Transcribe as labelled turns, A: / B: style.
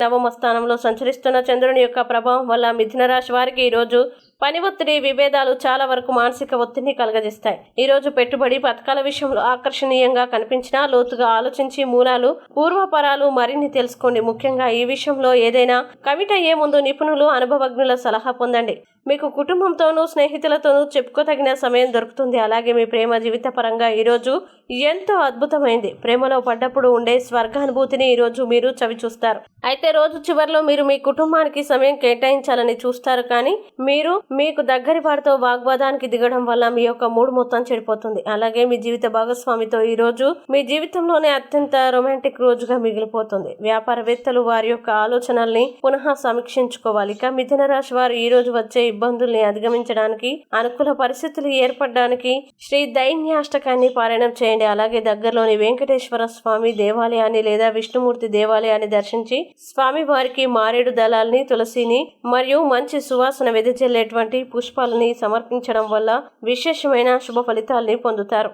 A: నవమ స్థానంలో సంచరిస్తున్న చంద్రుని యొక్క ప్రభావం వల్ల మిథున రాశి వారికి ఈ రోజు పని ఒత్తిడి, విభేదాలు చాలా వరకు మానసిక ఒత్తిడిని కలగజేస్తాయి. ఈ రోజు పెట్టుబడి పథకాల విషయంలో ఆకర్షణీయంగా కనిపించినా లోతుగా ఆలోచించి మూలాలు, పూర్వపరాలు మరిన్ని తెలుసుకోండి. ముఖ్యంగా ఈ విషయంలో ఏదైనా కమిట్ అయ్యే ముందు నిపుణులు, అనుభవజ్ఞుల సలహా పొందండి. మీకు కుటుంబంతోనూ, స్నేహితులతోనూ చెప్పుకోదగిన సమయం దొరుకుతుంది. అలాగే మీ ప్రేమ జీవిత పరంగా ఈరోజు ఎంతో అద్భుతమైంది. ప్రేమలో పడ్డప్పుడు ఉండే స్వర్గానుభూతిని ఈరోజు మీరు చవి చూస్తారు. అయితే రోజు చివరిలో మీరు మీ కుటుంబానికి సమయం కేటాయించాలని చూస్తారు, కానీ మీరు మీకు దగ్గరి వారితో వాగ్వాదానికి దిగడం వల్ల మీ యొక్క మూడ్ మొత్తం చెడిపోతుంది. అలాగే మీ జీవిత భాగస్వామితో ఈ రోజు మీ జీవితంలోనే అత్యంత రొమాంటిక్ రోజుగా మిగిలిపోతుంది. వ్యాపారవేత్తలు వారి యొక్క ఆలోచనల్ని పునః సమీక్షించుకోవాలి. ఇక మిథున రాశి వారు ఈ రోజు వచ్చే ఇబ్బందుల్ని అధిగమించడానికి, అనుకూల పరిస్థితులు ఏర్పడడానికి శ్రీ దైన్యాష్టకాన్ని పారాయణం చేయండి. అలాగే దగ్గరలోని వెంకటేశ్వర స్వామి దేవాలయాన్ని లేదా విష్ణుమూర్తి దేవాలయాన్ని దర్శించి స్వామి వారికి మారేడు దళాల్ని, తులసిని మరియు మంచి సువాసన వెదజల్లేటువంటి పుష్పాలని సమర్పించడం వల్ల విశేషమైన శుభ ఫలితాల్ని పొందుతారు.